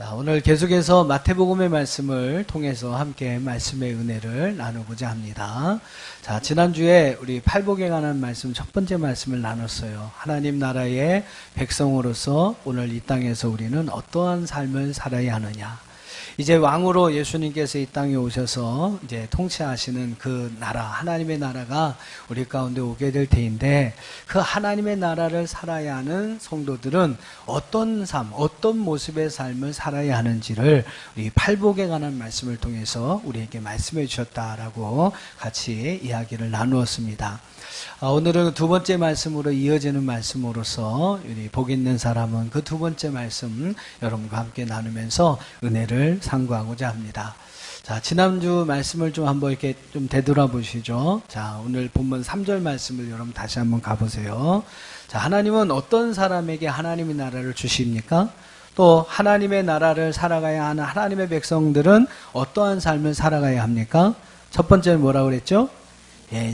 자, 오늘 계속해서 마태복음의 말씀을 통해서 함께 말씀의 은혜를 나누고자 합니다. 자, 지난주에 우리 팔복에 관한 말씀 첫 번째 말씀을 나눴어요. 하나님 나라의 백성으로서 오늘 이 땅에서 우리는 어떠한 삶을 살아야 하느냐. 이제 왕으로 예수님께서 이 땅에 오셔서 이제 통치하시는 그 나라, 하나님의 나라가 우리 가운데 오게 될 때인데, 그 하나님의 나라를 살아야 하는 성도들은 어떤 삶, 어떤 모습의 삶을 살아야 하는지를 우리 팔복에 관한 말씀을 통해서 우리에게 말씀해 주셨다라고 같이 이야기를 나누었습니다. 오늘은 두 번째 말씀으로 이어지는 말씀으로서 우리 복 있는 사람은 그 두 번째 말씀 여러분과 함께 나누면서 은혜를 상고하고자 합니다. 자, 지난주 말씀을 좀 한번 이렇게 좀 되돌아보시죠. 자, 오늘 본문 3절 말씀을 여러분 다시 한번 가보세요. 자, 하나님은 어떤 사람에게 하나님의 나라를 주십니까? 또 하나님의 나라를 살아가야 하는 하나님의 백성들은 어떠한 삶을 살아가야 합니까? 첫 번째는 뭐라고 그랬죠?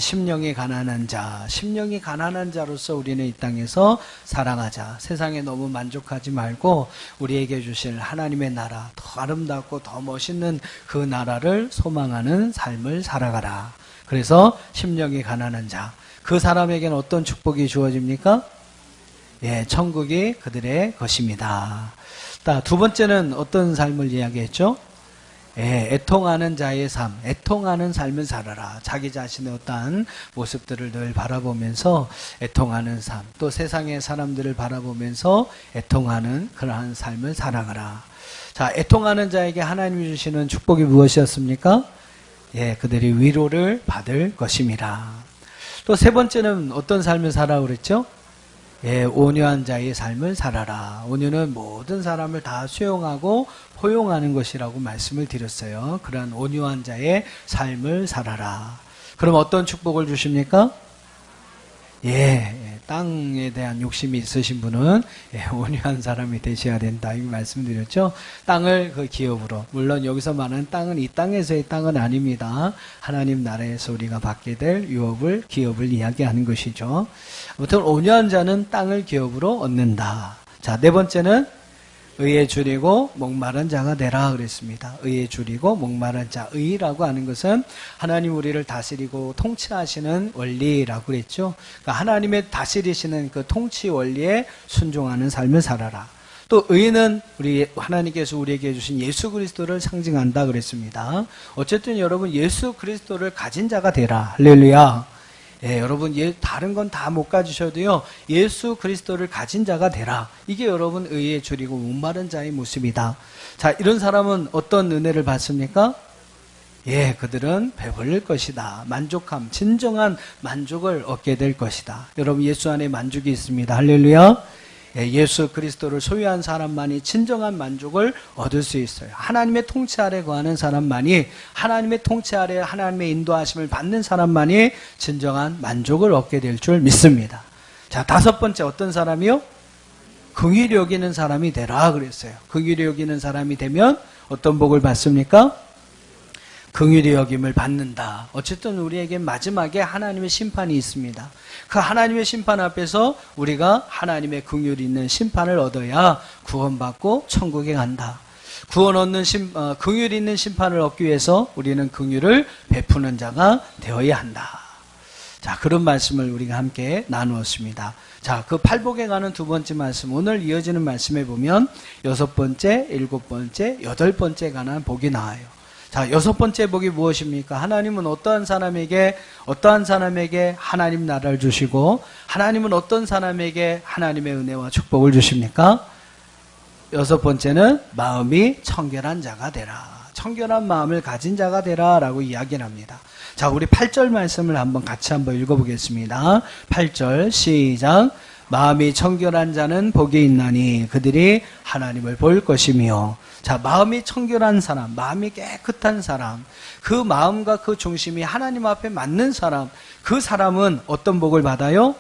심령이 가난한 자, 심령이 가난한 자로서 우리는 이 땅에서 살아가자. 세상에 너무 만족하지 말고 우리에게 주실 하나님의 나라, 더 아름답고 더 멋있는 그 나라를 소망하는 삶을 살아가라. 그래서 심령이 가난한 자, 그 사람에게는 어떤 축복이 주어집니까? 천국이 그들의 것입니다. 두 번째는 어떤 삶을 이야기했죠? 애통하는 자의 삶, 애통하는 삶을 살아라. 자기 자신의 어떠한 모습들을 늘 바라보면서 애통하는 삶, 또 세상의 사람들을 바라보면서 애통하는 그러한 삶을 살아가라. 자, 애통하는 자에게 하나님이 주시는 축복이 무엇이었습니까? 그들이 위로를 받을 것입니다. 또 세 번째는 어떤 삶을 살아라고 그랬죠? 온유한 자의 삶을 살아라. 온유는 모든 사람을 다 수용하고 포용하는 것이라고 말씀을 드렸어요. 그러한 온유한 자의 삶을 살아라. 그럼 어떤 축복을 주십니까? 땅에 대한 욕심이 있으신 분은 온유한 사람이 되셔야 된다, 이 말씀드렸죠. 땅을 그 기업으로, 물론 여기서 말하는 땅은 이 땅에서의 땅은 아닙니다. 하나님 나라에서 우리가 받게 될 유업을, 기업을 이야기하는 것이죠. 아무튼 온유한 자는 땅을 기업으로 얻는다. 자, 네 번째는 의에 줄이고 목마른 자가 되라 그랬습니다. 의에 줄이고 목마른 자, 의라고 하는 것은 하나님 우리를 다스리고 통치하시는 원리라고 그랬죠. 그러니까 하나님의 다스리시는 그 통치 원리에 순종하는 삶을 살아라. 또 의는 우리 하나님께서 우리에게 주신 예수 그리스도를 상징한다 그랬습니다. 어쨌든 여러분 예수 그리스도를 가진 자가 되라. 할렐루야. 여러분 다른 건 다 못 가지셔도요, 예수 그리스도를 가진 자가 되라. 이게 여러분 의에 줄이고 목마른 자의 모습이다. 자, 이런 사람은 어떤 은혜를 받습니까? 그들은 배불릴 것이다. 만족함, 진정한 만족을 얻게 될 것이다. 여러분 예수 안에 만족이 있습니다. 할렐루야. 예수 그리스도를 소유한 사람만이 진정한 만족을 얻을 수 있어요. 하나님의 통치 아래 거하는 사람만이, 하나님의 통치 아래 하나님의 인도하심을 받는 사람만이 진정한 만족을 얻게 될 줄 믿습니다. 자, 다섯 번째 어떤 사람이요? 긍휼히 여기는 사람이 되라 그랬어요. 긍휼히 여기는 사람이 되면 어떤 복을 받습니까? 긍휼히 여김을 받는다. 어쨌든 우리에게 마지막에 하나님의 심판이 있습니다. 그 하나님의 심판 앞에서 우리가 하나님의 긍휼이 있는 심판을 얻어야 구원받고 천국에 간다. 구원 얻는 긍휼이 있는 심판을 얻기 위해서 우리는 긍휼을 베푸는 자가 되어야 한다. 자, 그런 말씀을 우리가 함께 나누었습니다. 자, 그 팔복에 가는 두 번째 말씀, 오늘 이어지는 말씀에 보면 여섯 번째, 일곱 번째, 여덟 번째에 관한 복이 나와요. 자, 여섯 번째 복이 무엇입니까? 하나님은 어떠한 사람에게 하나님 나라를 주시고, 하나님은 어떤 사람에게 하나님의 은혜와 축복을 주십니까? 여섯 번째는 마음이 청결한 자가 되라. 청결한 마음을 가진 자가 되라 라고 이야기를 합니다. 자, 우리 8절 말씀을 한번 같이 한번 읽어보겠습니다. 8절 시작. 마음이 청결한 자는 복이 있나니 그들이 하나님을 볼 것이며. 자, 마음이 청결한 사람, 마음이 깨끗한 사람, 그 마음과 그 중심이 하나님 앞에 맞는 사람, 그 사람은 어떤 복을 받아요?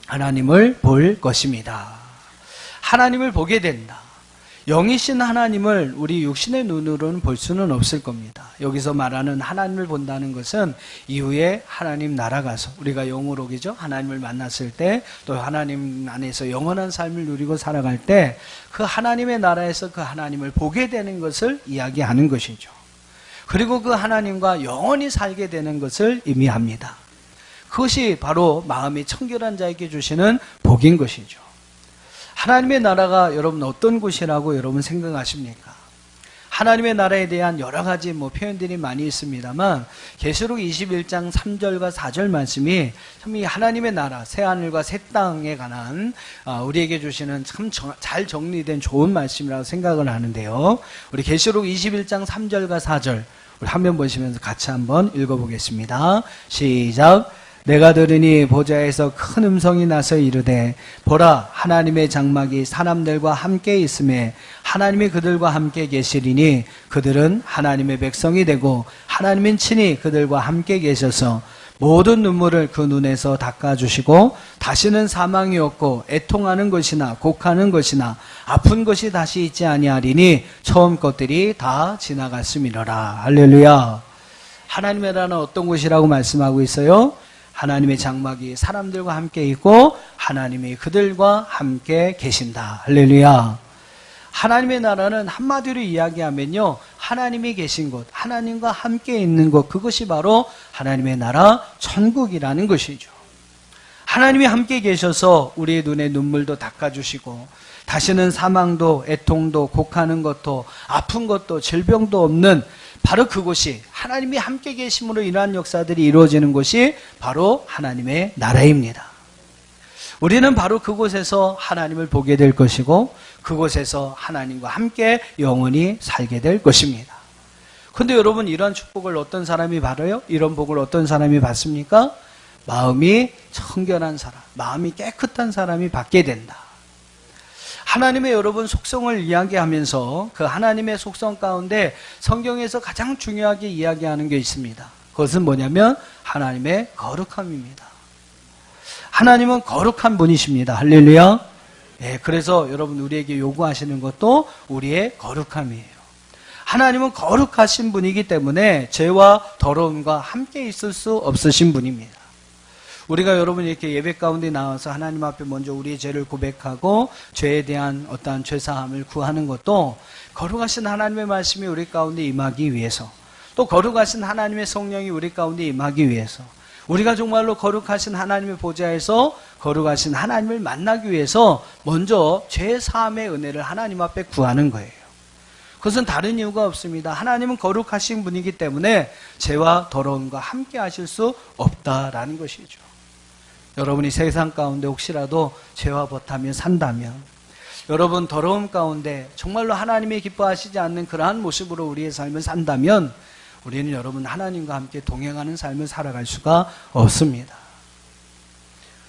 하나님을 볼 것입니다. 하나님을 보게 된다. 영이신 하나님을 우리 육신의 눈으로는 볼 수는 없을 겁니다. 여기서 말하는 하나님을 본다는 것은 이후에 하나님 나라 가서 우리가 영으로기죠. 하나님을 만났을 때 또 하나님 안에서 영원한 삶을 누리고 살아갈 때 그 하나님의 나라에서 그 하나님을 보게 되는 것을 이야기하는 것이죠. 그리고 그 하나님과 영원히 살게 되는 것을 의미합니다. 그것이 바로 마음이 청결한 자에게 주시는 복인 것이죠. 하나님의 나라가 여러분 어떤 곳이라고 여러분 생각하십니까? 하나님의 나라에 대한 여러 가지 표현들이 많이 있습니다만 계시록 21장 3절과 4절 말씀이 참 이 하나님의 나라, 새 하늘과 새 땅에 관한 우리에게 주시는 참 잘 정리된 좋은 말씀이라고 생각을 하는데요. 우리 계시록 21장 3절과 4절 우리 화면 보시면서 같이 한번 읽어보겠습니다. 시작. 내가 들으니 보좌에서 큰 음성이 나서 이르되 보라 하나님의 장막이 사람들과 함께 있음에 하나님이 그들과 함께 계시리니 그들은 하나님의 백성이 되고 하나님은 친히 그들과 함께 계셔서 모든 눈물을 그 눈에서 닦아주시고 다시는 사망이 없고 애통하는 것이나 곡하는 것이나 아픈 것이 다시 있지 아니하리니 처음 것들이 다 지나갔음이로라. 할렐루야. 하나님의 나라는 어떤 곳이라고 말씀하고 있어요? 하나님의 장막이 사람들과 함께 있고 하나님이 그들과 함께 계신다. 할렐루야. 하나님의 나라는 한마디로 이야기하면요, 하나님이 계신 곳, 하나님과 함께 있는 곳, 그것이 바로 하나님의 나라 천국이라는 것이죠. 하나님이 함께 계셔서 우리의 눈에 눈물도 닦아주시고 다시는 사망도 애통도 곡하는 것도 아픈 것도 질병도 없는 바로 그곳이 하나님이 함께 계심으로 이러한 역사들이 이루어지는 곳이 바로 하나님의 나라입니다. 우리는 바로 그곳에서 하나님을 보게 될 것이고 그곳에서 하나님과 함께 영원히 살게 될 것입니다. 그런데 여러분, 이런 축복을 어떤 사람이 받아요? 이런 복을 어떤 사람이 받습니까? 마음이 청결한 사람, 마음이 깨끗한 사람이 받게 된다. 하나님의 여러분 속성을 이야기하면서 그 하나님의 속성 가운데 성경에서 가장 중요하게 이야기하는 게 있습니다. 그것은 뭐냐면 하나님의 거룩함입니다. 하나님은 거룩한 분이십니다. 할렐루야. 그래서 여러분 우리에게 요구하시는 것도 우리의 거룩함이에요. 하나님은 거룩하신 분이기 때문에 죄와 더러움과 함께 있을 수 없으신 분입니다. 우리가 여러분 이렇게 예배 가운데 나와서 하나님 앞에 먼저 우리의 죄를 고백하고 죄에 대한 어떠한 죄사함을 구하는 것도 거룩하신 하나님의 말씀이 우리 가운데 임하기 위해서, 또 거룩하신 하나님의 성령이 우리 가운데 임하기 위해서, 우리가 정말로 거룩하신 하나님의 보좌에서 거룩하신 하나님을 만나기 위해서 먼저 죄사함의 은혜를 하나님 앞에 구하는 거예요. 그것은 다른 이유가 없습니다. 하나님은 거룩하신 분이기 때문에 죄와 더러움과 함께 하실 수 없다라는 것이죠. 여러분이 세상 가운데 혹시라도 죄와 벗하며 산다면, 여러분 더러움 가운데 정말로 하나님이 기뻐하시지 않는 그러한 모습으로 우리의 삶을 산다면 우리는 여러분 하나님과 함께 동행하는 삶을 살아갈 수가 없습니다.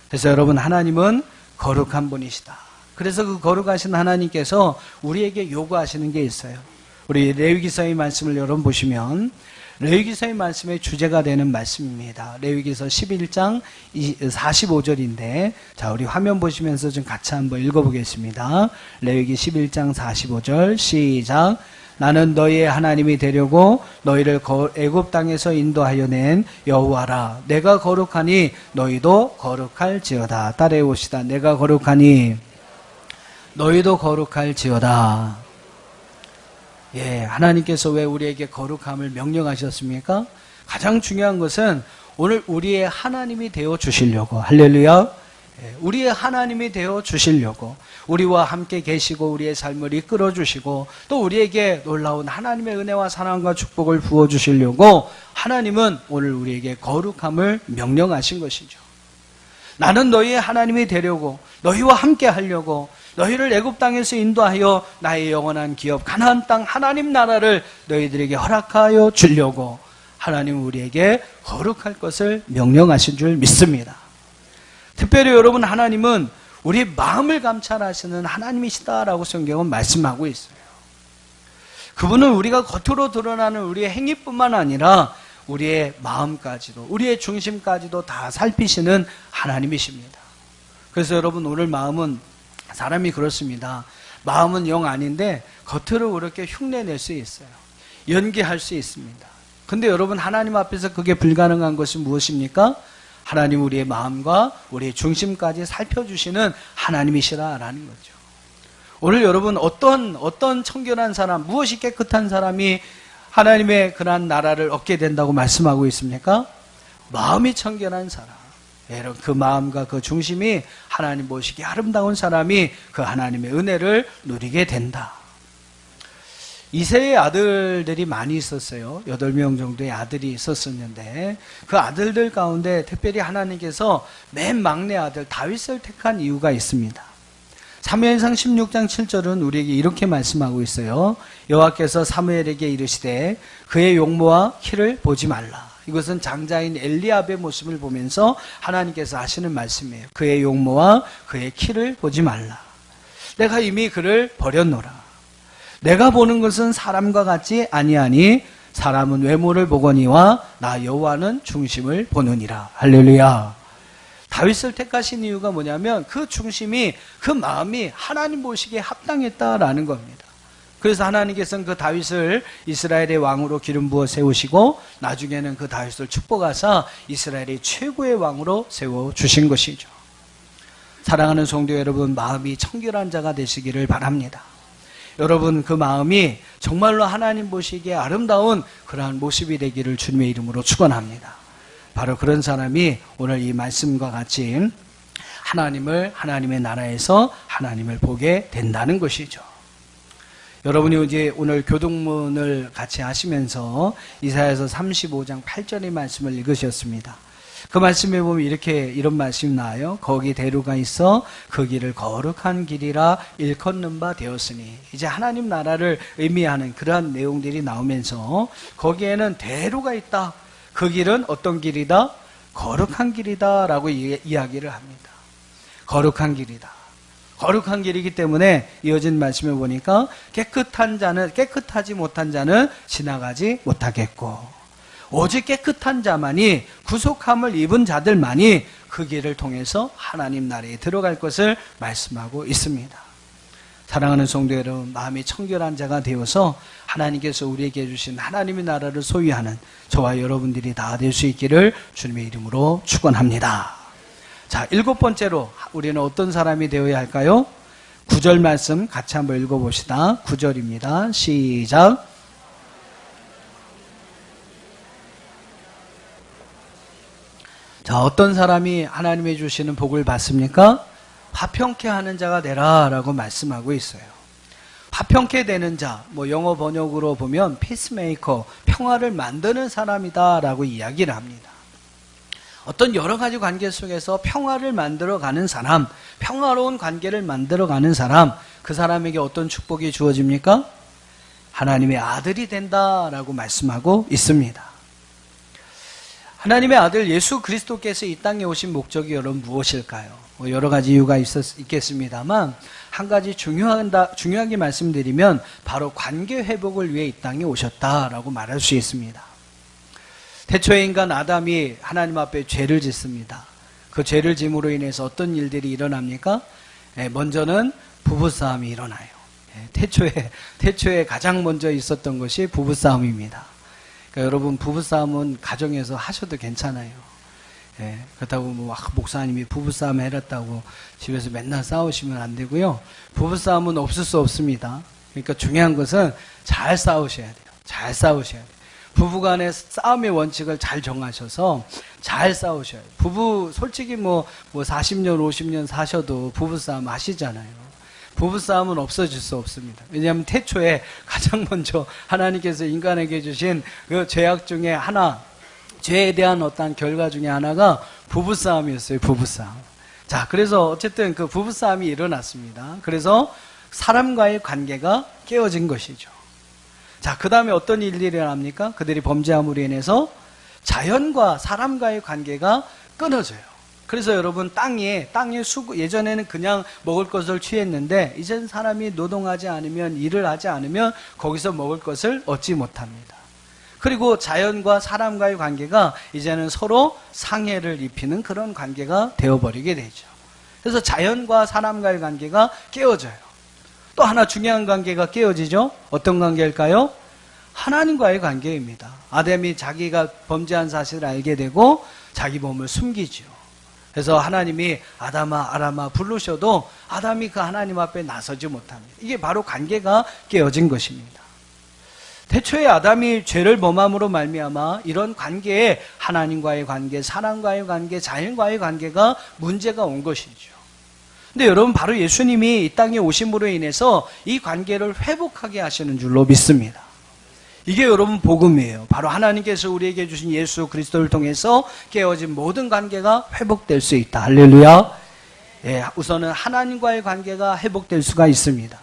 그래서 여러분, 하나님은 거룩한 분이시다. 그래서 그 거룩하신 하나님께서 우리에게 요구하시는 게 있어요. 우리 레위기서의 말씀을 여러분 보시면 레위기서의 말씀의 주제가 되는 말씀입니다. 레위기서 11장 45절인데 자, 우리 화면 보시면서 좀 같이 한번 읽어보겠습니다. 레위기 11장 45절 시작. 나는 너희의 하나님이 되려고 너희를 애굽 땅에서 인도하여 낸 여호와라. 내가 거룩하니 너희도 거룩할지어다. 따라해 봅시다. 내가 거룩하니 너희도 거룩할지어다. 하나님께서 왜 우리에게 거룩함을 명령하셨습니까? 가장 중요한 것은 오늘 우리의 하나님이 되어 주시려고, 할렐루야, 우리의 하나님이 되어 주시려고, 우리와 함께 계시고 우리의 삶을 이끌어 주시고 또 우리에게 놀라운 하나님의 은혜와 사랑과 축복을 부어 주시려고 하나님은 오늘 우리에게 거룩함을 명령하신 것이죠. 나는 너희의 하나님이 되려고, 너희와 함께 하려고, 너희를 애굽 땅에서 인도하여 나의 영원한 기업 가나안 땅 하나님 나라를 너희들에게 허락하여 주려고 하나님은 우리에게 거룩할 것을 명령하신 줄 믿습니다. 특별히 여러분, 하나님은 우리 마음을 감찰하시는 하나님이시다라고 성경은 말씀하고 있어요. 그분은 우리가 겉으로 드러나는 우리의 행위뿐만 아니라 우리의 마음까지도, 우리의 중심까지도 다 살피시는 하나님이십니다. 그래서 여러분, 오늘 마음은 사람이 그렇습니다. 마음은 영 아닌데 겉으로 그렇게 흉내낼 수 있어요. 연기할 수 있습니다. 근데 여러분, 하나님 앞에서 그게 불가능한 것이 무엇입니까? 하나님 우리의 마음과 우리의 중심까지 살펴주시는 하나님이시라라는 거죠. 오늘 여러분, 어떤 청결한 사람, 무엇이 깨끗한 사람이 하나님의 그러한 나라를 얻게 된다고 말씀하고 있습니까? 마음이 청결한 사람. 여러분, 그 마음과 그 중심이 하나님 보시기에 아름다운 사람이 그 하나님의 은혜를 누리게 된다. 이세의 아들들이 많이 있었어요. 8명 정도의 아들이 있었었는데 그 아들들 가운데 특별히 하나님께서 맨 막내 아들 다윗을 택한 이유가 있습니다. 사무엘상 16장 7절은 우리에게 이렇게 말씀하고 있어요. 여호와께서 사무엘에게 이르시되 그의 용모와 키를 보지 말라. 이것은 장자인 엘리압의 모습을 보면서 하나님께서 하시는 말씀이에요. 그의 용모와 그의 키를 보지 말라. 내가 이미 그를 버렸노라. 내가 보는 것은 사람과 같지 아니하니 사람은 외모를 보거니와 나 여호와는 중심을 보느니라. 할렐루야. 다윗을 택하신 이유가 뭐냐면 그 중심이, 그 마음이 하나님 보시기에 합당했다라는 겁니다. 그래서 하나님께서는 그 다윗을 이스라엘의 왕으로 기름 부어 세우시고 나중에는 그 다윗을 축복하사 이스라엘의 최고의 왕으로 세워주신 것이죠. 사랑하는 성도 여러분, 마음이 청결한 자가 되시기를 바랍니다. 여러분, 그 마음이 정말로 하나님 보시기에 아름다운 그러한 모습이 되기를 주님의 이름으로 축원합니다. 바로 그런 사람이 오늘 이 말씀과 같이 하나님의 나라에서 하나님을 보게 된다는 것이죠. 여러분이 이제 오늘 교동문을 같이 하시면서 이사야서 35장 8절의 말씀을 읽으셨습니다. 그 말씀에 보면 이런 말씀이 나와요. 거기 대로가 있어 그 길을 거룩한 길이라 일컫는 바 되었으니, 이제 하나님 나라를 의미하는 그러한 내용들이 나오면서 거기에는 대로가 있다. 그 길은 어떤 길이다? 거룩한 길이다 라고 이야기를 합니다. 거룩한 길이다. 거룩한 길이기 때문에 이어진 말씀을 보니까 깨끗하지 못한 자는 지나가지 못하겠고 오직 깨끗한 자만이, 구속함을 입은 자들만이 그 길을 통해서 하나님 나라에 들어갈 것을 말씀하고 있습니다. 사랑하는 성도 여러분, 마음이 청결한 자가 되어서 하나님께서 우리에게 주신 하나님의 나라를 소유하는 저와 여러분들이 다 될 수 있기를 주님의 이름으로 축원합니다. 자, 7번째로 우리는 어떤 사람이 되어야 할까요? 9절 말씀 같이 한번 읽어봅시다. 9절입니다. 시작. 자, 어떤 사람이 하나님이 주시는 복을 받습니까? 화평케 하는 자가 되라 라고 말씀하고 있어요. 화평케 되는 자, 영어 번역으로 보면 피스메이커, 평화를 만드는 사람이다 라고 이야기를 합니다. 어떤 여러 가지 관계 속에서 평화를 만들어가는 사람, 평화로운 관계를 만들어가는 사람, 그 사람에게 어떤 축복이 주어집니까? 하나님의 아들이 된다라고 말씀하고 있습니다. 하나님의 아들 예수 그리스도께서 이 땅에 오신 목적이 여러분 무엇일까요? 여러 가지 이유가 있겠습니다만 한 가지 중요하게 말씀드리면 바로 관계 회복을 위해 이 땅에 오셨다라고 말할 수 있습니다. 태초의 인간 아담이 하나님 앞에 죄를 짓습니다. 그 죄를 짐으로 인해서 어떤 일들이 일어납니까? 먼저는 부부싸움이 일어나요. 태초에 가장 먼저 있었던 것이 부부싸움입니다. 그러니까 여러분, 부부싸움은 가정에서 하셔도 괜찮아요. 그렇다고 목사님이 부부싸움 해놨다고 집에서 맨날 싸우시면 안 되고요. 부부싸움은 없을 수 없습니다. 그러니까 중요한 것은 잘 싸우셔야 돼요. 잘 싸우셔야 돼요. 부부간의 싸움의 원칙을 잘 정하셔서 잘 싸우셔야 돼요. 부부 솔직히 40년 50년 사셔도 부부싸움 하시잖아요. 부부싸움은 없어질 수 없습니다. 왜냐하면 태초에 가장 먼저 하나님께서 인간에게 주신 그 죄악 중에 하나, 죄에 대한 어떤 결과 중에 하나가 부부싸움이었어요. 부부싸움. 자, 그래서 어쨌든 그 부부싸움이 일어났습니다. 그래서 사람과의 관계가 깨어진 것이죠. 자, 그 다음에 어떤 일들이 일어납니까? 그들이 범죄함으로 인해서 자연과 사람과의 관계가 끊어져요. 그래서 여러분, 땅에 예전에는 그냥 먹을 것을 취했는데 이제는 사람이 노동하지 않으면, 일을 하지 않으면 거기서 먹을 것을 얻지 못합니다. 그리고 자연과 사람과의 관계가 이제는 서로 상해를 입히는 그런 관계가 되어버리게 되죠. 그래서 자연과 사람과의 관계가 깨어져요. 또 하나 중요한 관계가 깨어지죠. 어떤 관계일까요? 하나님과의 관계입니다. 아담이 자기가 범죄한 사실을 알게 되고 자기 몸을 숨기죠. 그래서 하나님이 아담아 아람아 부르셔도 아담이 그 하나님 앞에 나서지 못합니다. 이게 바로 관계가 깨어진 것입니다. 태초에 아담이 죄를 범함으로 말미암아 이런 관계에 하나님과의 관계, 사람과의 관계, 자연과의 관계가 문제가 온 것이죠. 근데 여러분 바로 예수님이 이 땅에 오심으로 인해서 이 관계를 회복하게 하시는 줄로 믿습니다. 이게 여러분 복음이에요. 바로 하나님께서 우리에게 주신 예수 그리스도를 통해서 깨어진 모든 관계가 회복될 수 있다. 할렐루야. 예, 우선은 하나님과의 관계가 회복될 수가 있습니다.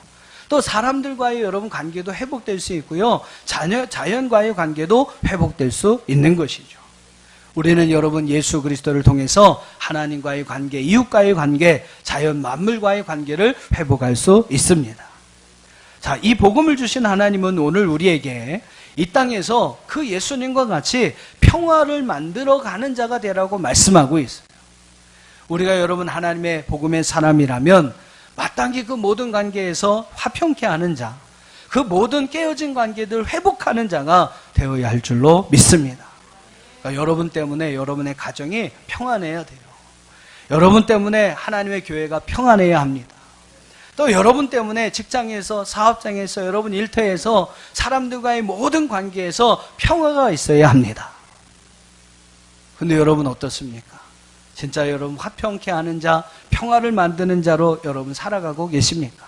또 사람들과의 여러분 관계도 회복될 수 있고요. 자연과의 관계도 회복될 수 있는 것이죠. 우리는 여러분 예수 그리스도를 통해서 하나님과의 관계, 이웃과의 관계, 자연 만물과의 관계를 회복할 수 있습니다. 자, 이 복음을 주신 하나님은 오늘 우리에게 이 땅에서 그 예수님과 같이 평화를 만들어가는 자가 되라고 말씀하고 있어요. 우리가 여러분 하나님의 복음의 사람이라면 마땅히 그 모든 관계에서 화평케 하는 자, 그 모든 깨어진 관계들 회복하는 자가 되어야 할 줄로 믿습니다. 그러니까 여러분 때문에 여러분의 가정이 평안해야 돼요. 여러분 때문에 하나님의 교회가 평안해야 합니다. 또 여러분 때문에 직장에서, 사업장에서, 여러분 일터에서 사람들과의 모든 관계에서 평화가 있어야 합니다. 근데 여러분 어떻습니까? 진짜 여러분 화평케 하는 자, 평화를 만드는 자로 여러분 살아가고 계십니까?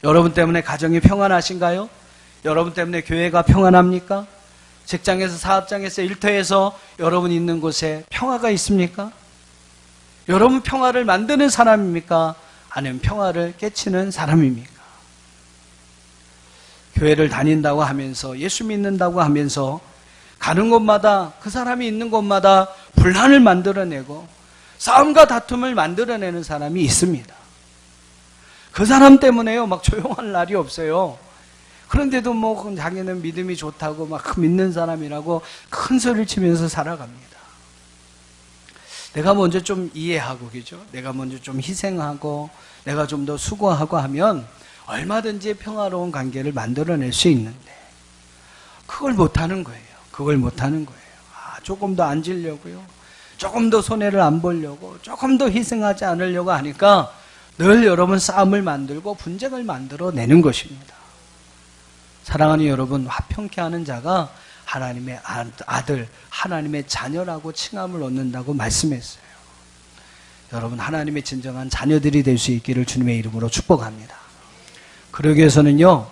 여러분 때문에 가정이 평안하신가요? 여러분 때문에 교회가 평안합니까? 직장에서, 사업장에서, 일터에서 여러분 있는 곳에 평화가 있습니까? 여러분 평화를 만드는 사람입니까? 아니면 평화를 깨치는 사람입니까? 교회를 다닌다고 하면서, 예수 믿는다고 하면서 가는 곳마다, 그 사람이 있는 곳마다 분란을 만들어내고 싸움과 다툼을 만들어내는 사람이 있습니다. 그 사람 때문에요, 막 조용할 날이 없어요. 그런데도 뭐 자기는 믿음이 좋다고 막 믿는 사람이라고 큰 소리를 치면서 살아갑니다. 내가 먼저 좀 이해하고, 그죠? 내가 먼저 좀 희생하고, 내가 좀 더 수고하고 하면 얼마든지 평화로운 관계를 만들어낼 수 있는데, 그걸 못하는 거예요. 그걸 못하는 거예요. 조금 더 앉으려고요. 조금 더 손해를 안 보려고, 조금 더 희생하지 않으려고 하니까 늘 여러분 싸움을 만들고 분쟁을 만들어내는 것입니다. 사랑하는 여러분, 화평케 하는 자가 하나님의 아들, 하나님의 자녀라고 칭함을 얻는다고 말씀했어요. 여러분 하나님의 진정한 자녀들이 될 수 있기를 주님의 이름으로 축복합니다. 그러기 위해서는요,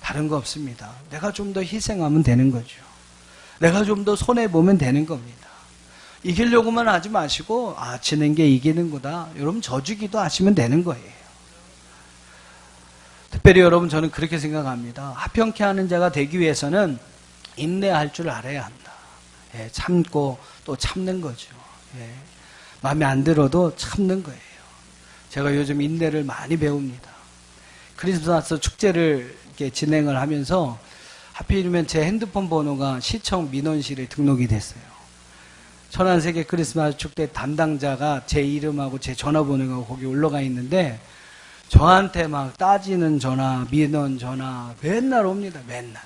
다른 거 없습니다. 내가 좀 더 희생하면 되는 거죠. 내가 좀 더 손해보면 되는 겁니다. 이기려고만 하지 마시고, 지는 게 이기는 거다, 여러분 져주기도 하시면 되는 거예요. 특별히 여러분 저는 그렇게 생각합니다. 화평케 하는 자가 되기 위해서는 인내할 줄 알아야 한다. 예, 참고 또 참는 거죠. 예, 마음에 안 들어도 참는 거예요. 제가 요즘 인내를 많이 배웁니다. 크리스마스 축제를 이렇게 진행을 하면서 하필이면 제 핸드폰 번호가 시청 민원실에 등록이 됐어요. 천안세계 크리스마스 축제 담당자가 제 이름하고 제 전화번호가 거기 올라가 있는데, 저한테 막 따지는 전화, 민원 전화 맨날 옵니다. 맨날.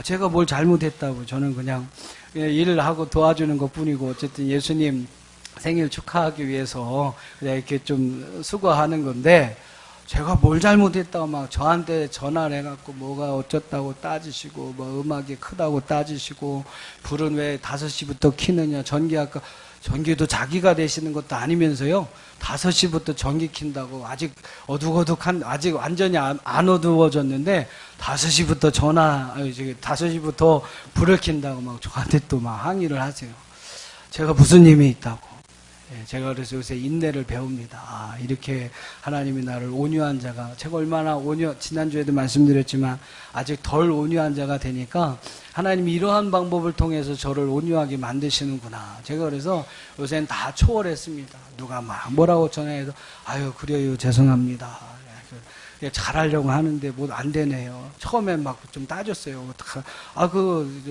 제가 뭘 잘못했다고, 저는 그냥 일을 하고 도와주는 것 뿐이고, 어쨌든 예수님 생일 축하하기 위해서 그냥 이렇게 좀 수고하는 건데, 제가 뭘 잘못했다고 막 저한테 전화를 해갖고 뭐가 어쩌다고 따지시고, 뭐 음악이 크다고 따지시고, 불은 왜 5시부터 켜느냐, 전기도 자기가 되시는 것도 아니면서요, 5시부터 전기 킨다고, 아직 어둑어둑한, 아직 완전히 안 어두워졌는데 5시부터 5시부터 불을 킨다고 막 저한테 또 막 항의를 하세요. 제가 무슨 힘이 있다고. 제가 그래서 요새 인내를 배웁니다. 이렇게 하나님이 나를 온유한 자가, 제가 얼마나 지난주에도 말씀드렸지만 아직 덜 온유한 자가 되니까 하나님이 이러한 방법을 통해서 저를 온유하게 만드시는구나. 제가 그래서 요새는 다 초월했습니다. 누가 막 뭐라고 전화해도 그래요, 죄송합니다. 잘하려고 하는데 뭐 안 되네요. 처음엔 막 좀 따졌어요.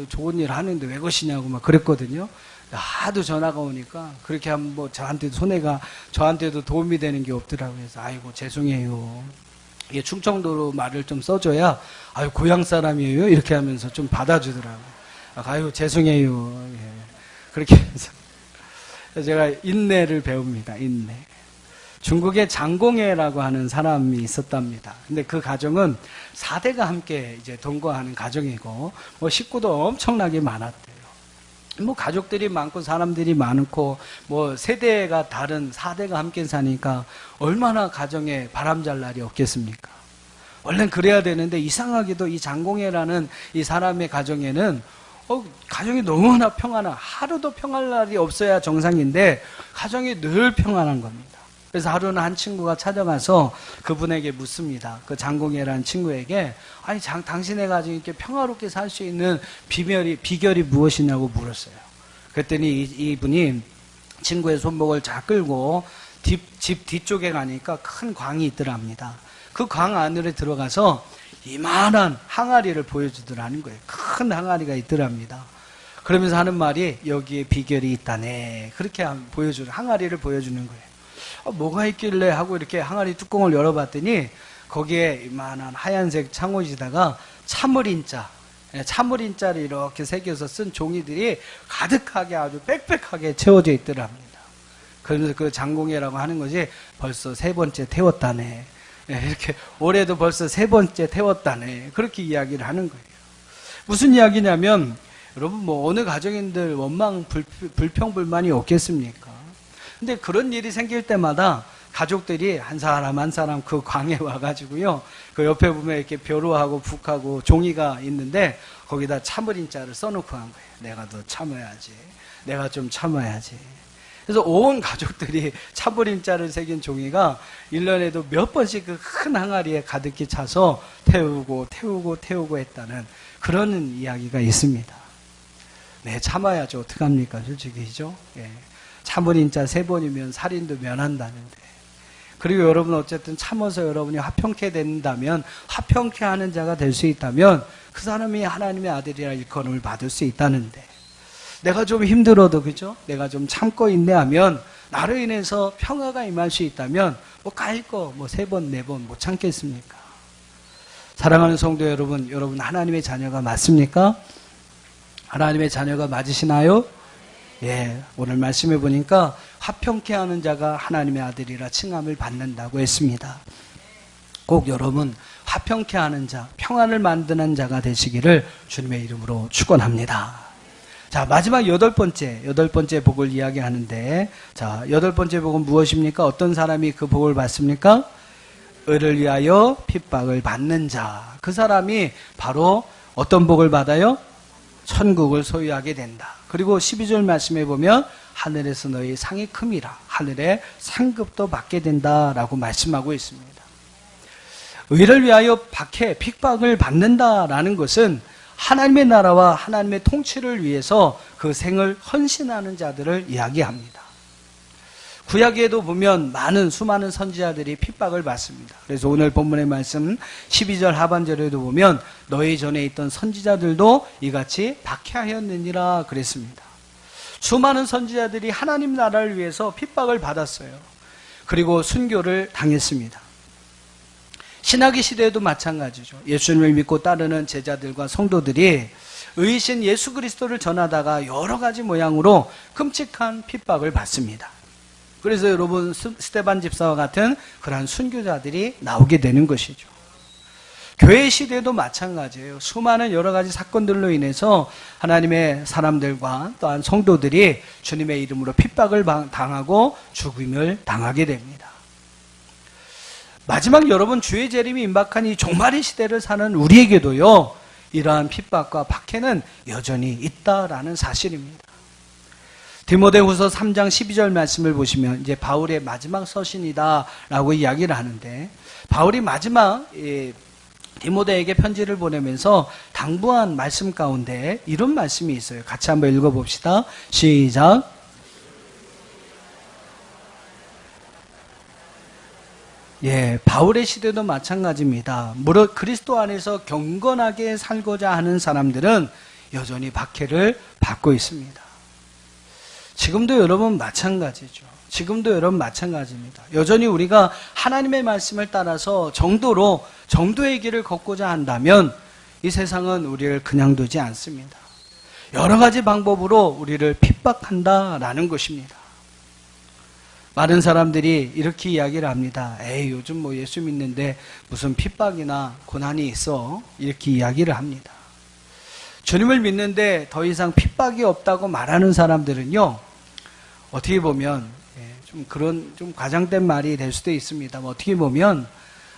좋은 일 하는데 왜 그러시냐고 막 그랬거든요. 하도 전화가 오니까 그렇게 하면 저한테도 손해가, 저한테도 도움이 되는 게 없더라고요. 그래서 죄송해요. 이게 충청도로 말을 좀 써줘야 아유 고향 사람이에요 이렇게 하면서 좀 받아주더라고요. 아유 죄송해요. 예. 그렇게 해서 제가 인내를 배웁니다. 인내. 중국에 장공회라고 하는 사람이 있었답니다. 근데 그 가정은 4대가 함께 이제 동거하는 가정이고, 뭐 식구도 엄청나게 많았대요. 뭐 가족들이 많고 사람들이 많고, 뭐 세대가 다른 4대가 함께 사니까 얼마나 가정에 바람잘 날이 없겠습니까? 원래는 그래야 되는데 이상하게도 이 장공회라는 이 사람의 가정에는 가정이 너무나 평안한, 하루도 평안할 날이 없어야 정상인데 가정이 늘 평안한 겁니다. 그래서 하루는 한 친구가 찾아가서 그분에게 묻습니다. 그 장공회라는 친구에게 아니 당신의 가정이 이렇게 평화롭게 살 수 있는 비결이 무엇이냐고 물었어요. 그랬더니 이분이 친구의 손목을 쫙 끌고 집 뒤쪽에 가니까 큰 광이 있더랍니다. 그 광 안으로 들어가서 이만한 항아리를 보여주더라는 거예요. 큰 항아리가 있더랍니다. 그러면서 하는 말이 여기에 비결이 있다네. 그렇게 항아리를 보여주는 거예요. 뭐가 있길래 하고 이렇게 항아리 뚜껑을 열어봤더니 거기에 이만한 하얀색 창호지다가 참을인자를 이렇게 새겨서 쓴 종이들이 가득하게 아주 빽빽하게 채워져 있더랍니다. 그러면서 그 장공회라고 하는 것이 벌써 3번째 태웠다네. 이렇게 올해도 벌써 3번째 태웠다네. 그렇게 이야기를 하는 거예요. 무슨 이야기냐면 여러분 뭐 어느 가정인들 원망 불평불만이 없겠습니까? 근데 그런 일이 생길 때마다 가족들이 한 사람 한 사람 그 광에 와가지고요. 그 옆에 보면 이렇게 벼루하고 북하고 종이가 있는데 거기다 참을인자를 써놓고 한 거예요. 내가 더 참아야지. 내가 좀 참아야지. 그래서 온 가족들이 참을인자를 새긴 종이가 1년에도 몇 번씩 그 큰 항아리에 가득히 차서 태우고 했다는 그런 이야기가 있습니다. 네, 참아야죠. 어떡합니까? 솔직히죠. 예. 참을인자 3번이면 살인도 면한다는데. 그리고 여러분 어쨌든 참아서 여러분이 화평케 된다면, 화평케 하는 자가 될 수 있다면 그 사람이 하나님의 아들이라 일컬음을 받을 수 있다는데, 내가 좀 힘들어도 그죠? 내가 좀 참고 인내하면 나로 인해서 평화가 임할 수 있다면 뭐 까일 거 뭐 3번 4번 못 참겠습니까? 사랑하는 성도 여러분 하나님의 자녀가 맞습니까? 하나님의 자녀가 맞으시나요? 예, 오늘 말씀해 보니까 화평케 하는 자가 하나님의 아들이라 칭함을 받는다고 했습니다. 꼭 여러분 화평케 하는 자, 평안을 만드는 자가 되시기를 주님의 이름으로 축원합니다. 자, 마지막 8번째 복을 이야기하는데, 자, 8번째 복은 무엇입니까? 어떤 사람이 그 복을 받습니까? 의를 위하여 핍박을 받는 자. 그 사람이 바로 어떤 복을 받아요? 천국을 소유하게 된다. 그리고 12절 말씀에 보면 하늘에서 너희 상이 큼이라. 하늘에 상급도 받게 된다라고 말씀하고 있습니다. 의를 위하여 핍박을 받는다라는 것은 하나님의 나라와 하나님의 통치를 위해서 그 생을 헌신하는 자들을 이야기합니다. 구약에도 보면 수많은 선지자들이 핍박을 받습니다. 그래서 오늘 본문의 말씀 12절 하반절에도 보면 너희 전에 있던 선지자들도 이같이 박해하였느니라 그랬습니다. 수많은 선지자들이 하나님 나라를 위해서 핍박을 받았어요. 그리고 순교를 당했습니다. 신학의 시대에도 마찬가지죠. 예수님을 믿고 따르는 제자들과 성도들이 의신 예수 그리스도를 전하다가 여러 가지 모양으로 끔찍한 핍박을 받습니다. 그래서 여러분 스데반 집사와 같은 그러한 순교자들이 나오게 되는 것이죠. 교회 시대도 마찬가지예요. 수많은 여러 가지 사건들로 인해서 하나님의 사람들과 또한 성도들이 주님의 이름으로 핍박을 당하고 죽임을 당하게 됩니다. 마지막 여러분 주의 재림이 임박한 이 종말의 시대를 사는 우리에게도요, 이러한 핍박과 박해는 여전히 있다라는 사실입니다. 디모데후서 3장 12절 말씀을 보시면 이제 바울의 마지막 서신이다라고 이야기를 하는데, 바울이 마지막 디모데에게 편지를 보내면서 당부한 말씀 가운데 이런 말씀이 있어요. 같이 한번 읽어봅시다. 시작. 예, 바울의 시대도 마찬가지입니다. 무릇 그리스도 안에서 경건하게 살고자 하는 사람들은 여전히 박해를 받고 있습니다. 지금도 여러분 마찬가지죠. 지금도 여러분 마찬가지입니다. 여전히 우리가 하나님의 말씀을 따라서 정도의 길을 걷고자 한다면 이 세상은 우리를 그냥 두지 않습니다. 여러 가지 방법으로 우리를 핍박한다라는 것입니다. 많은 사람들이 이렇게 이야기를 합니다. 에이, 요즘 뭐 예수 믿는데 무슨 핍박이나 고난이 있어? 이렇게 이야기를 합니다. 주님을 믿는데 더 이상 핍박이 없다고 말하는 사람들은요, 어떻게 보면 좀 과장된 말이 될 수도 있습니다만, 어떻게 보면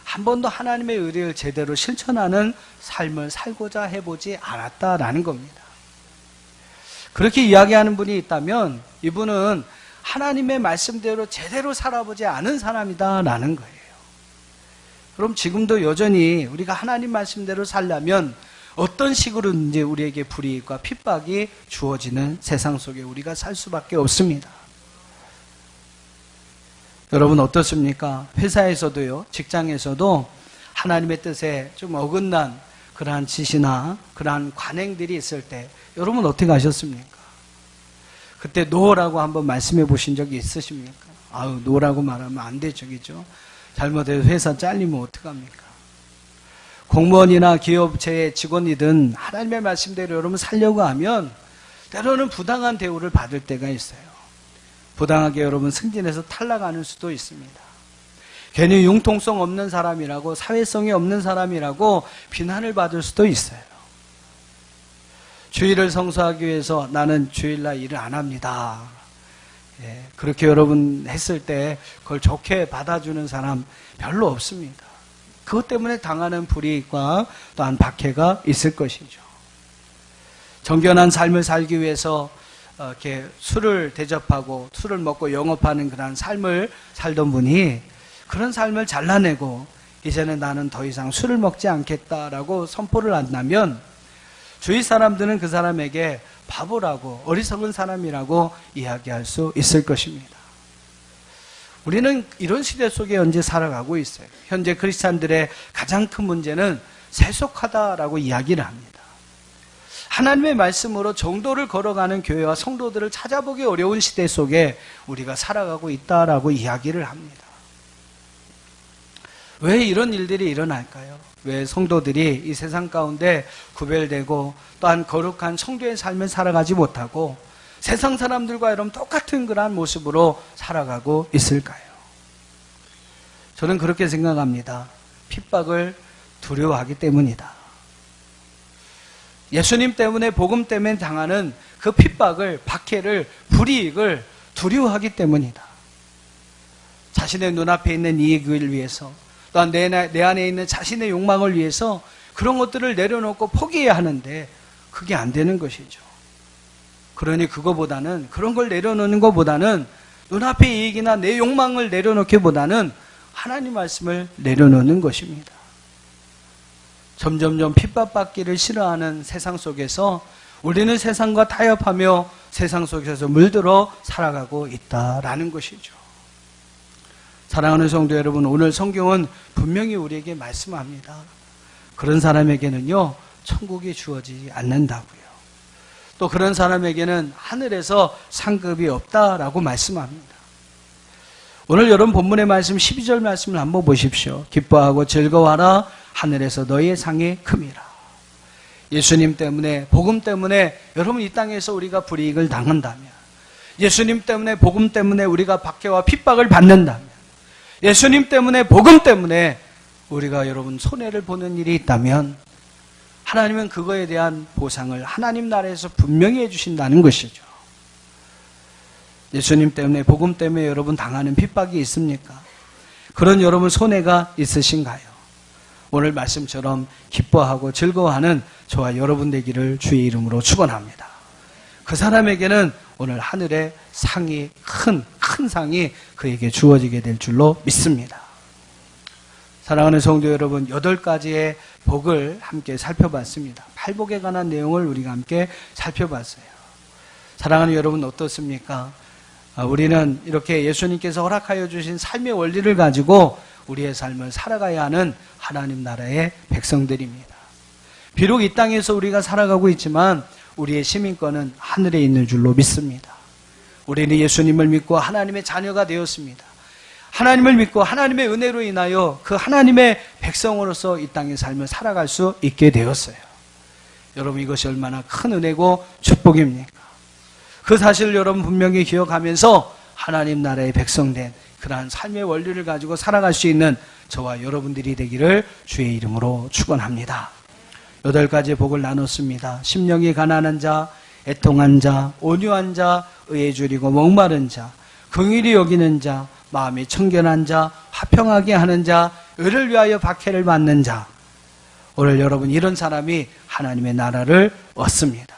한 번도 하나님의 의를 제대로 실천하는 삶을 살고자 해보지 않았다라는 겁니다. 그렇게 이야기하는 분이 있다면 이분은 하나님의 말씀대로 제대로 살아보지 않은 사람이다라는 거예요. 그럼 지금도 여전히 우리가 하나님 말씀대로 살려면 어떤 식으로든지 우리에게 불이익과 핍박이 주어지는 세상 속에 우리가 살 수밖에 없습니다. 여러분 어떻습니까? 회사에서도요, 직장에서도 하나님의 뜻에 좀 어긋난 그러한 짓이나 그러한 관행들이 있을 때 여러분 어떻게 하셨습니까? 그때 노라고 한번 말씀해 보신 적이 있으십니까? 아유, 노라고 말하면 안 되죠, 그죠? 잘못해서 회사 잘리면 어떡합니까? 공무원이나 기업체의 직원이든 하나님의 말씀대로 여러분 살려고 하면 때로는 부당한 대우를 받을 때가 있어요. 부당하게 여러분 승진해서 탈락하는 수도 있습니다. 괜히 융통성 없는 사람이라고, 사회성이 없는 사람이라고 비난을 받을 수도 있어요. 주일을 성수하기 위해서 나는 주일날 일을 안 합니다. 그렇게 여러분 했을 때 그걸 좋게 받아주는 사람 별로 없습니다. 그것 때문에 당하는 불이익과 또한 박해가 있을 것이죠. 정결한 삶을 살기 위해서 이렇게 술을 대접하고 술을 먹고 영업하는 그런 삶을 살던 분이 그런 삶을 잘라내고 이제는 나는 더 이상 술을 먹지 않겠다라고 선포를 한다면 주위 사람들은 그 사람에게 바보라고, 어리석은 사람이라고 이야기할 수 있을 것입니다. 우리는 이런 시대 속에 현재 살아가고 있어요. 현재 크리스찬들의 가장 큰 문제는 세속하다라고 이야기를 합니다. 하나님의 말씀으로 정도를 걸어가는 교회와 성도들을 찾아보기 어려운 시대 속에 우리가 살아가고 있다라고 이야기를 합니다. 왜 이런 일들이 일어날까요? 왜 성도들이 이 세상 가운데 구별되고 또한 거룩한 성도의 삶을 살아가지 못하고 세상 사람들과 여러분 똑같은 그러한 모습으로 살아가고 있을까요? 저는 그렇게 생각합니다. 핍박을 두려워하기 때문이다. 예수님 때문에, 복음 때문에 당하는 그 핍박을, 박해를, 불이익을 두려워하기 때문이다. 자신의 눈앞에 있는 이익을 위해서, 또한 내 안에 있는 자신의 욕망을 위해서 그런 것들을 내려놓고 포기해야 하는데 그게 안 되는 것이죠. 그러니 그런 걸 내려놓는 것보다는 눈앞의 이익이나 내 욕망을 내려놓기보다는 하나님 말씀을 내려놓는 것입니다. 점점점 핍박받기를 싫어하는 세상 속에서 우리는 세상과 타협하며 세상 속에서 물들어 살아가고 있다라는 것이죠. 사랑하는 성도 여러분, 오늘 성경은 분명히 우리에게 말씀합니다. 그런 사람에게는요, 천국이 주어지지 않는다고요. 또 그런 사람에게는 하늘에서 상급이 없다라고 말씀합니다. 오늘 여러분 본문의 말씀 12절 말씀을 한번 보십시오. 기뻐하고 즐거워하라, 하늘에서 너희의 상이 큼이라. 예수님 때문에, 복음 때문에 여러분 이 땅에서 우리가 불이익을 당한다면, 예수님 때문에, 복음 때문에 우리가 박해와 핍박을 받는다면, 예수님 때문에, 복음 때문에 우리가 여러분 손해를 보는 일이 있다면 하나님은 그거에 대한 보상을 하나님 나라에서 분명히 해주신다는 것이죠. 예수님 때문에, 복음 때문에 여러분 당하는 핍박이 있습니까? 그런 여러분 손해가 있으신가요? 오늘 말씀처럼 기뻐하고 즐거워하는 저와 여러분 되기를 주의 이름으로 축원합니다. 그 사람에게는 오늘 하늘의 상이, 큰 상이 그에게 주어지게 될 줄로 믿습니다. 사랑하는 성도 여러분, 8가지의 복을 함께 살펴봤습니다. 팔복에 관한 내용을 우리가 함께 살펴봤어요. 사랑하는 여러분 어떻습니까? 우리는 이렇게 예수님께서 허락하여 주신 삶의 원리를 가지고 우리의 삶을 살아가야 하는 하나님 나라의 백성들입니다. 비록 이 땅에서 우리가 살아가고 있지만 우리의 시민권은 하늘에 있는 줄로 믿습니다. 우리는 예수님을 믿고 하나님의 자녀가 되었습니다. 하나님을 믿고 하나님의 은혜로 인하여 그 하나님의 백성으로서 이 땅의 삶을 살아갈 수 있게 되었어요. 여러분, 이것이 얼마나 큰 은혜고 축복입니까? 그 사실을 여러분 분명히 기억하면서 하나님 나라의 백성된 그러한 삶의 원리를 가지고 살아갈 수 있는 저와 여러분들이 되기를 주의 이름으로 축원합니다. 8가지 복을 나눴습니다. 심령이 가난한 자, 애통한 자, 온유한 자, 의에 줄이고 목마른 자, 긍휼히 여기는 자, 마음이 청결한 자, 화평하게 하는 자, 의를 위하여 박해를 받는 자. 오늘 여러분 이런 사람이 하나님의 나라를 얻습니다.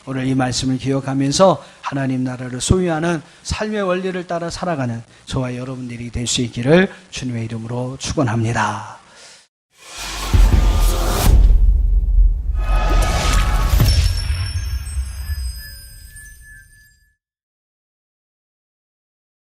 오늘 이 말씀을 기억하면서 하나님 나라를 소유하는 삶의 원리를 따라 살아가는 저와 여러분들이 될 수 있기를 주님의 이름으로 축원합니다.